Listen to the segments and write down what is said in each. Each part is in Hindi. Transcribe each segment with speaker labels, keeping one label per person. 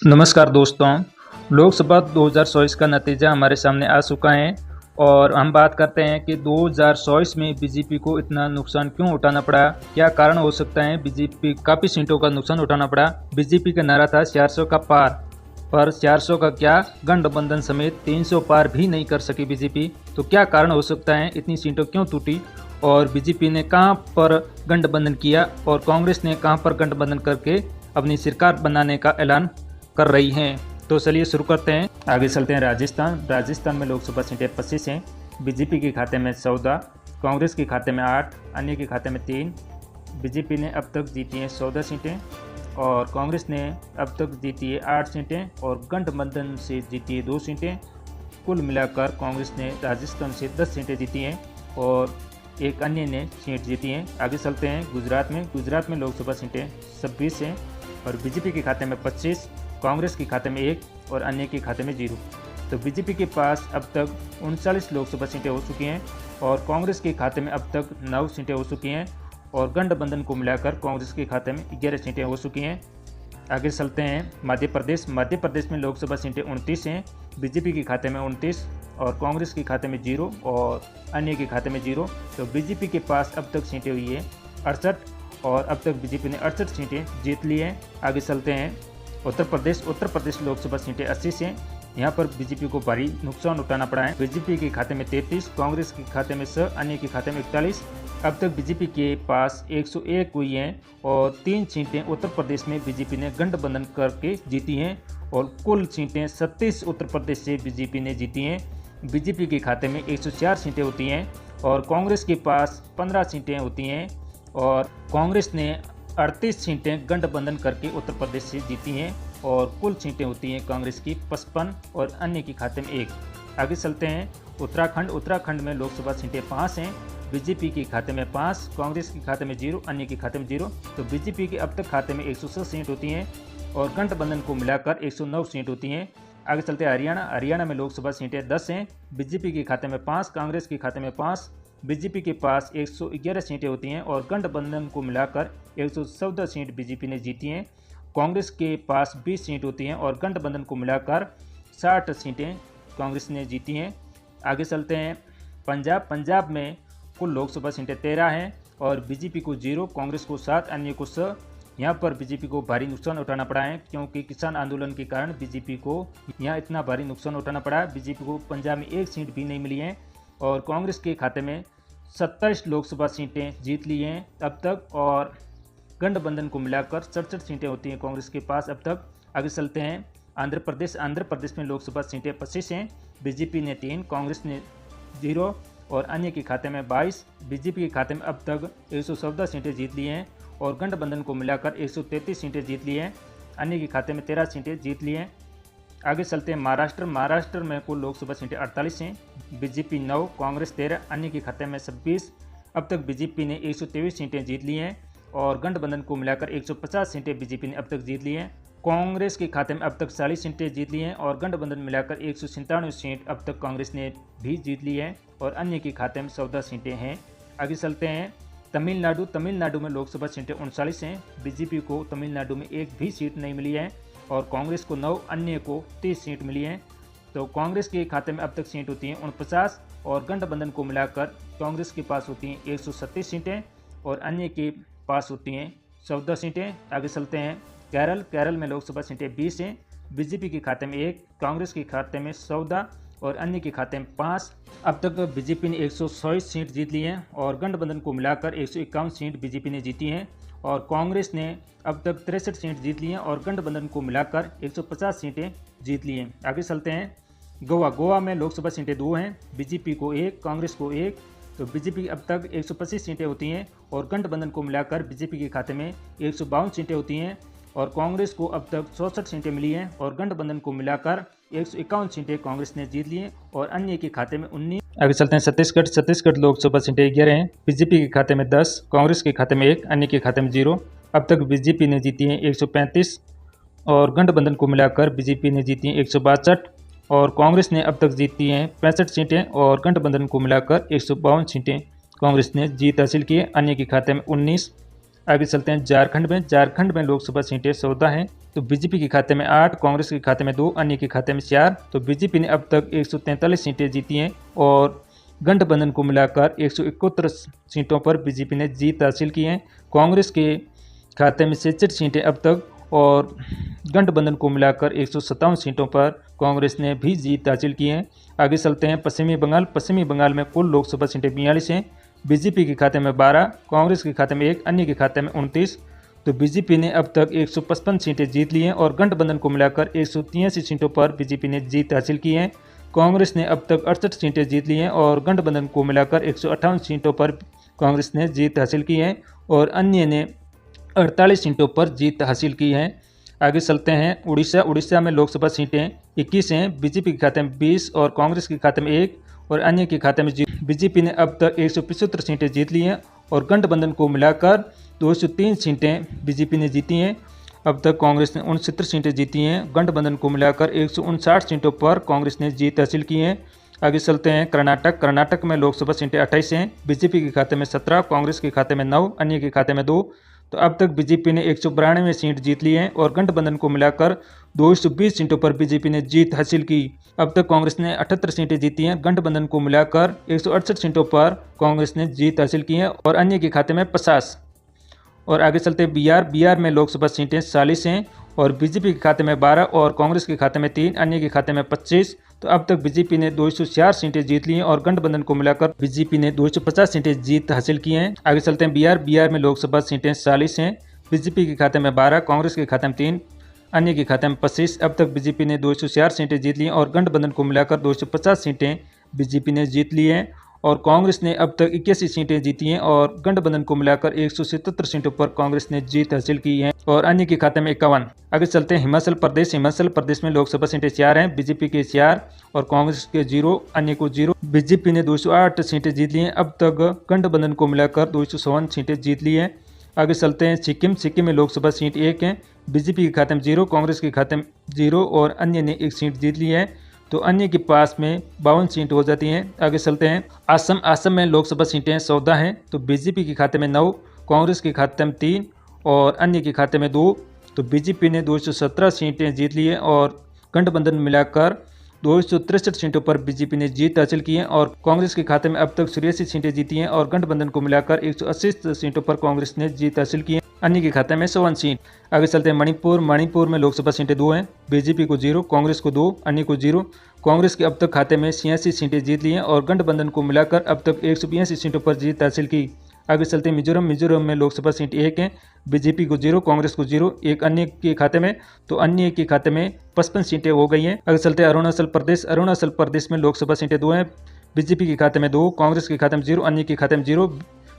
Speaker 1: नमस्कार दोस्तों। लोकसभा 2024 का नतीजा हमारे सामने आ चुका है और हम बात करते हैं कि 2024 में बीजेपी को इतना नुकसान क्यों उठाना पड़ा। क्या कारण हो सकता है बीजेपी काफ़ी सीटों का नुकसान उठाना पड़ा। बीजेपी का नारा था 400 का पार, पर 400 का क्या, गठबंधन समेत 300 पार भी नहीं कर सकी बीजेपी। तो क्या कारण हो सकता है, इतनी सीटों क्यों टूटी और बीजेपी ने कहां पर गठबंधन किया और कांग्रेस ने कहां पर गठबंधन करके अपनी सरकार बनाने का ऐलान कर रही हैं। तो चलिए शुरू करते हैं। आगे चलते हैं राजस्थान में लोकसभा सीटें 25 हैं। बीजेपी के खाते में 14, कांग्रेस के खाते में 8, अन्य के खाते में 3। बीजेपी ने अब तक जीती हैं 14 सीटें और कांग्रेस ने अब तक जीती है 8 सीटें और गठबंधन से जीती है 2 सीटें। कुल मिलाकर कांग्रेस ने राजस्थान से 10 सीटें जीती हैं और एक अन्य ने सीट जीती हैं। आगे चलते हैं गुजरात में लोकसभा सीटें 26 हैं और बीजेपी के खाते में 25, कांग्रेस के खाते में 1 और अन्य के खाते में 0। तो बीजेपी के पास अब तक 39 लोकसभा सीटें हो चुकी हैं और कांग्रेस के खाते में अब तक 9 सीटें हो चुकी हैं और गठबंधन को मिलाकर कांग्रेस के खाते में 11 सीटें हो चुकी हैं। आगे चलते हैं मध्य प्रदेश में लोकसभा सीटें 29 हैं। बीजेपी के खाते में 29 और कांग्रेस के खाते में 0 और अन्य के खाते में 0। तो बीजेपी के पास अब तक सीटें हुई है 68 और अब तक बीजेपी ने 68 सीटें जीत ली हैं। आगे चलते हैं उत्तर प्रदेश लोकसभा सीटें 80 से। यहाँ पर बीजेपी को भारी नुकसान उठाना पड़ा है। बीजेपी के खाते में 33, कांग्रेस के खाते में 6, अन्य के खाते में 41। अब तक बीजेपी के पास 101 हुई हैं और 3 सीटें उत्तर प्रदेश में बीजेपी ने गठबंधन करके जीती हैं और कुल सीटें 37 उत्तर प्रदेश से बीजेपी ने जीती हैं। बीजेपी के खाते में 104 सीटें होती हैं और कांग्रेस के पास 15 सीटें होती हैं और कांग्रेस ने 38 सीटें गठबंधन करके उत्तर प्रदेश से जीती हैं और कुल सीटें होती हैं कांग्रेस की 55 और अन्य के खाते में 1। आगे चलते हैं उत्तराखंड में लोकसभा सीटें 5 हैं। बीजेपी के खाते में 5, कांग्रेस के खाते में 0, अन्य के खाते में 0। तो बीजेपी के अब तक खाते में 106 सीट होती हैं और गठबंधन को मिलाकर 109 सीट होती हैं। आगे चलते हैं हरियाणा में लोकसभा सीटें 10 हैं। बीजेपी के खाते में 5, कांग्रेस के खाते में 5। बीजेपी के पास 111 सीटें होती हैं और गठबंधन को मिलाकर 114 सीट बीजेपी ने जीती हैं। कांग्रेस के पास 20 सीट होती हैं और गठबंधन को मिलाकर 60 सीटें कांग्रेस ने जीती हैं। आगे चलते हैं पंजाब में कुल लोकसभा सीटें 13 हैं और बीजेपी को 0, कांग्रेस को 7, अन्य को 6। यहाँ पर बीजेपी को भारी नुकसान उठाना पड़ा है क्योंकि किसान आंदोलन के कारण बीजेपी को यहाँ इतना भारी नुकसान उठाना पड़ा। बीजेपी को पंजाब में 1 सीट भी नहीं मिली है और कांग्रेस के खाते में 27 लोकसभा सीटें जीत ली हैं अब तक और गठबंधन को मिलाकर 67 सीटें होती हैं कांग्रेस के पास अब तक। आगे चलते हैं आंध्र प्रदेश में लोकसभा सीटें 25 हैं। बीजेपी ने 3, कांग्रेस ने 0 और अन्य के खाते में 22। बीजेपी के खाते में अब तक 114 सीटें जीत ली हैं और गठबंधन को मिलाकर 133 सीटें जीत ली हैं, अन्य के खाते में 13 सीटें जीत ली हैं। आगे चलते हैं महाराष्ट्र में कुल लोकसभा सीटें 48 हैं। बीजेपी 9, कांग्रेस 13, अन्य के खाते में 26। अब तक बीजेपी ने 123 सीटें जीत ली हैं और गठबंधन को मिलाकर 150 सीटें बीजेपी ने अब तक जीत ली हैं। कांग्रेस के खाते में अब तक 40 सीटें जीत ली हैं और गठबंधन मिलाकर 197 सीट अब तक कांग्रेस ने भी जीत ली है और अन्य के खाते में 14 सीटें हैं। आगे चलते हैं तमिलनाडु में लोकसभा सीटें 39 हैं। बीजेपी को तमिलनाडु में 1 भी सीट नहीं मिली है और कांग्रेस को 9, अन्य को 30 सीट मिली हैं। तो कांग्रेस के खाते में अब तक सीट होती हैं 49 और गठबंधन को मिलाकर कांग्रेस के पास होती हैं 137 सीटें और अन्य के पास होती हैं 14 सीटें। आगे चलते हैं केरल में लोकसभा सीटें 20 हैं। बीजेपी के खाते में 1, कांग्रेस के खाते में 14 और अन्य के खाते में 5। अब तक बीजेपी ने 126 सीट जीत ली हैं और गठबंधन को मिलाकर 151 सीट बीजेपी ने जीती हैं और कांग्रेस ने अब तक 63 सीट जीत ली हैं और गठबंधन को मिलाकर 150 सीटें जीत ली हैं। आगे चलते हैं गोवा में लोकसभा सीटें 2 हैं। बीजेपी को 1, कांग्रेस को 1। तो बीजेपी अब तक 125 सीटें होती हैं और गठबंधन को मिलाकर बीजेपी के खाते में 152 सीटें होती हैं और कांग्रेस को अब तक 64 सीटें मिली हैं और गठबंधन को मिलाकर 151 सीटें कांग्रेस ने जीत ली हैं और अन्य के खाते में 19। आगे चलते हैं छत्तीसगढ़ लोकसभा सीटें 11 हैं। बीजेपी के खाते में 10, कांग्रेस के खाते में 1, अन्य के खाते में 0। अब तक बीजेपी ने जीती हैं 135 और गठबंधन को मिलाकर बीजेपी ने जीती हैं 162 और कांग्रेस ने अब तक जीती हैं 65 सीटें और गठबंधन को मिलाकर 152 सीटें कांग्रेस ने जीत हासिल की है, अन्य के खाते में 19। आगे चलते हैं झारखंड में लोकसभा सीटें 14 हैं। तो बीजेपी के खाते में 8, कांग्रेस के खाते में 2, अन्य के खाते में 4। तो बीजेपी ने अब तक 143 सीटें जीती हैं और गठबंधन को मिलाकर 171 सीटों पर बीजेपी ने जीत हासिल की है। कांग्रेस के खाते में 66 सीटें अब तक और गठबंधन को मिलाकर 157 सीटों पर कांग्रेस ने भी जीत हासिल की है। आगे चलते हैं पश्चिमी बंगाल में कुल लोकसभा सीटें 42 हैं। बीजेपी के खाते में 12, कांग्रेस के खाते में 1, अन्य के खाते में 29। तो बीजेपी ने अब तक 155 सीटें जीत ली हैं और गठबंधन को मिलाकर 183 सीटों पर बीजेपी ने जीत हासिल की है। कांग्रेस ने अब तक 68 सीटें जीत ली हैं और गठबंधन को मिलाकर 158 सीटों पर कांग्रेस ने जीत हासिल की है और अन्य ने 48 सीटों पर जीत हासिल की है। आगे चलते हैं उड़ीसा में लोकसभा सीटें 21 हैं। बीजेपी के खाते में 20 और कांग्रेस के खाते में 1 और अन्य के खाते में 0। बीजेपी ने अब तक 175 सीटें जीत ली हैं और गठबंधन को मिलाकर 203 सीटें बीजेपी ने जीती हैं। अब तक कांग्रेस ने 69 सीटें जीती हैं। गठबंधन को मिलाकर 159 सीटों पर कांग्रेस ने जीत हासिल की है। आगे चलते हैं कर्नाटक में लोकसभा सीटें 28 हैं। बीजेपी के खाते में 17, कांग्रेस के खाते में 9, अन्य के खाते में 2। तो अब तक बीजेपी ने 192 सीट जीत ली हैं और गठबंधन को मिलाकर 220 सीटों पर बीजेपी ने जीत हासिल की। अब तक कांग्रेस ने 78 सीटें जीती हैं। गठबंधन को मिलाकर 168 सीटों पर कांग्रेस ने जीत हासिल की है और अन्य के खाते में 50। और आगे चलते हैं बिहार में लोकसभा सीटें 40 हैं और बीजेपी के खाते में 12 और कांग्रेस के खाते में 3, अन्य के खाते में 25। तो अब तक बीजेपी ने 204 सीटें जीत ली हैं और गठबंधन को मिलाकर बीजेपी ने 250 सीटें जीत हासिल की हैं। आगे चलते हैं बिहार में लोकसभा सीटें 40 हैं। बीजेपी के खाते में 12, कांग्रेस के खाते में 3, अन्य के खाते में 25। अब तक बीजेपी ने 204 सीटें जीत ली हैं और गठबंधन को मिलाकर 250 सीटें बीजेपी ने जीत ली हैं और कांग्रेस ने अब तक 81 सीटें जीती हैं और गठबंधन को मिलाकर 177 सीटों पर कांग्रेस ने जीत हासिल की है और अन्य के खाते में 51। आगे चलते हैं हिमाचल प्रदेश में लोकसभा सीटें 4 हैं। बीजेपी के 4 और कांग्रेस के 0, अन्य को 0। बीजेपी ने 208 सीटें जीत ली हैं। अब तक गठबंधन को मिलाकर 254 सीटें जीत ली हैं। आगे चलते हैं सिक्किम में लोकसभा सीट 1 है। बीजेपी के खाते में 0, कांग्रेस के खाते में 0 और अन्य ने 1 सीट जीत ली है। तो अन्य के पास में 52 सीट हो जाती हैं। आगे चलते हैं असम में लोकसभा सीटें 14 हैं। तो बीजेपपी के खाते में 9, कांग्रेस के खाते में 3 और अन्य के खाते में 2। तो बीजेपी ने 217 सीटें जीत ली है और गठबंधन मिलाकर 263 सीटों पर बीजेपी ने जीत हासिल की है और कांग्रेस के खाते में अब तक 83 सीटें जीती हैं और गठबंधन को मिलाकर 180 सीटों पर कांग्रेस ने जीत हासिल की है। अन्य के खाते में 54 सीट। आगे चलते हैं मणिपुर में लोकसभा सीटें 2 हैं। बीजेपी को 0, कांग्रेस को 2, अन्य को 0। कांग्रेस के अब तक खाते में 86 सीटें जीत ली हैं और गठबंधन को मिलाकर अब तक 182 सीटों पर जीत हासिल की। आगे चलते हैं मिजोरम में लोकसभा सीट 1 है। बीजेपी को 0, कांग्रेस को 0, एक अन्य के खाते में। तो अन्य के खाते में 55 सीटें हो गई हैं। आगे चलते हैं अरुणाचल प्रदेश में लोकसभा सीटें 2 हैं। बीजेपी के खाते में 2, कांग्रेस के खाते में 0, अन्य के खाते में 0।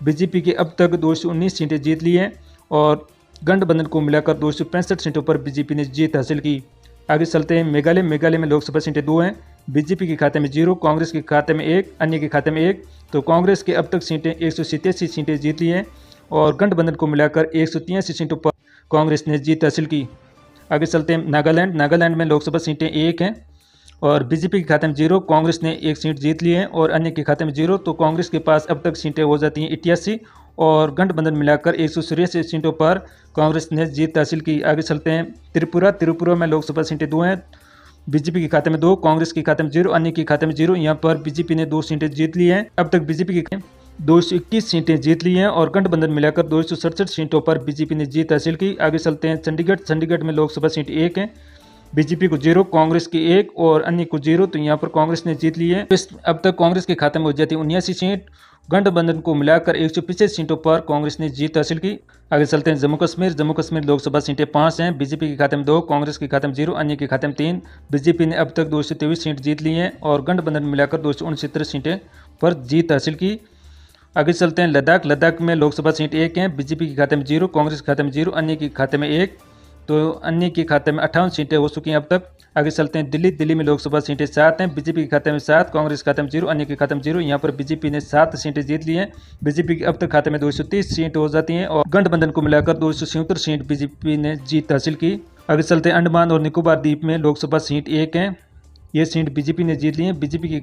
Speaker 1: बीजेपी के अब तक 219 सीटें जीत ली हैं और गठबंधन को मिलाकर 265 सीटों पर बीजेपी ने जीत हासिल की। आगे चलते हैं मेघालय में लोकसभा सीटें 2 हैं। बीजेपी के खाते में 0, कांग्रेस के खाते में 1, अन्य के खाते में 1। तो कांग्रेस के अब तक सीटें 187 सीटें जीत ली हैं और गठबंधन को मिलाकर 183 सीटों पर कांग्रेस ने जीत हासिल की। आगे चलते हैं नागालैंड में लोकसभा सीटें 1 हैं और बीजेपी के खाते में 0, कांग्रेस ने 1 सीट जीत ली है और अन्य के खाते में 0। तो कांग्रेस के पास अब तक सीटें हो जाती हैं 88 और गठबंधन मिलाकर 183 सीटों पर कांग्रेस ने जीत हासिल की। आगे चलते हैं त्रिपुरा में लोकसभा सीटें 2 हैं। बीजेपी के खाते में 2, कांग्रेस के खाते में 0, अन्य के खाते में 0। यहाँ पर बीजेपी ने 2 सीटें जीत ली हैं। अब तक बीजेपी के 221 सीटें जीत ली हैं और गठबंधन मिलाकर 267 सीटों पर बीजेपी ने जीत हासिल की। आगे चलते हैं चंडीगढ़ में लोकसभा सीट 1 है। बीजेपी को 0, कांग्रेस की 1 और अन्य को 0। तो यहाँ पर कांग्रेस ने जीत ली है। अब तक कांग्रेस के खाते में हो जाती है 79 सीट। गठबंधन को मिलाकर 125 सीटों पर कांग्रेस ने जीत हासिल की। आगे चलते हैं जम्मू कश्मीर लोकसभा सीटें 5 हैं। बीजेपी के खाते में 2, कांग्रेस के खाते में 0, अन्य के खाते में 3। बीजेपी ने अब तक 223 सीट जीत ली हैं और गठबंधन मिलाकर 269 सीटें पर जीत हासिल की। आगे चलते हैं लद्दाख में लोकसभा सीट 1 है। बीजेपी के खाते में 0, कांग्रेस के खाते में 0, अन्य के खाते में 1। तो अन्य के खाते में 58 सीटें हो चुकी हैं अब तक। आगे चलते हैं दिल्ली में लोकसभा सीटें 7 हैं। बीजेपी के खाते में 7, कांग्रेस के खाते में 0, अन्य के खाते में 0। यहाँ पर बीजेपी ने 7 सीटें जीत ली हैं। बीजेपी के अब तक खाते में 230 सीट हो जाती हैं और गठबंधन को मिलाकर 277 सीट बीजेपी ने जीत हासिल की। आगे चलते हैं अंडमान और निकोबार द्वीप में लोकसभा सीट 1 है। ये सीट बीजेपी ने जीत ली है। बीजेपी के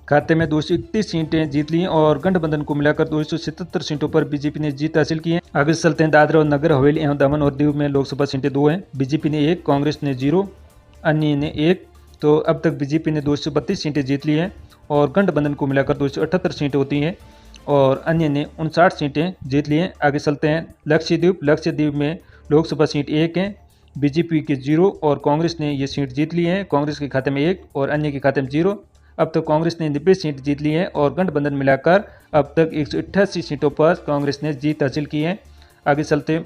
Speaker 1: खाते में 231 सीटें जीत ली हैं और गठबंधन को मिलाकर 277 सीटों पर बीजेपी ने जीत हासिल की है। आगे चलते हैं, दादरा और नगर हवेली एवं दमन और दीव में लोकसभा सीटें 2 हैं। बीजेपी ने 1, कांग्रेस ने 0, अन्य ने 1। तो अब तक बीजेपी ने 232 सीटें जीत ली हैं और गठबंधन को मिलाकर 278 सीटें होती हैं और अन्य ने 59 सीटें जीत ली हैं। आगे चलते हैं, लक्षद्वीप में लोकसभा सीट 1 है, बीजेपी के 0 और कांग्रेस ने ये सीट जीत ली है। कांग्रेस के खाते में 1 और अन्य के खाते में 0। अब तक कांग्रेस ने 90 सीट जीत ली है और गठबंधन मिलाकर अब तक 188 सीटों पर कांग्रेस ने जीत हासिल की है। आगे चलते हैं,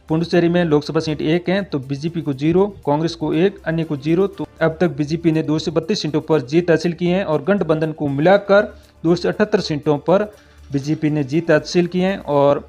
Speaker 1: पुडुचेरी में लोकसभा सीट 1 है, तो बीजेपी को 0, कांग्रेस को 1, अन्य को 0। तो अब तक बीजेपी ने 232 सीटों पर जीत हासिल की है और गठबंधन को मिलाकर 278 सीटों पर बीजेपी ने जीत हासिल की है। और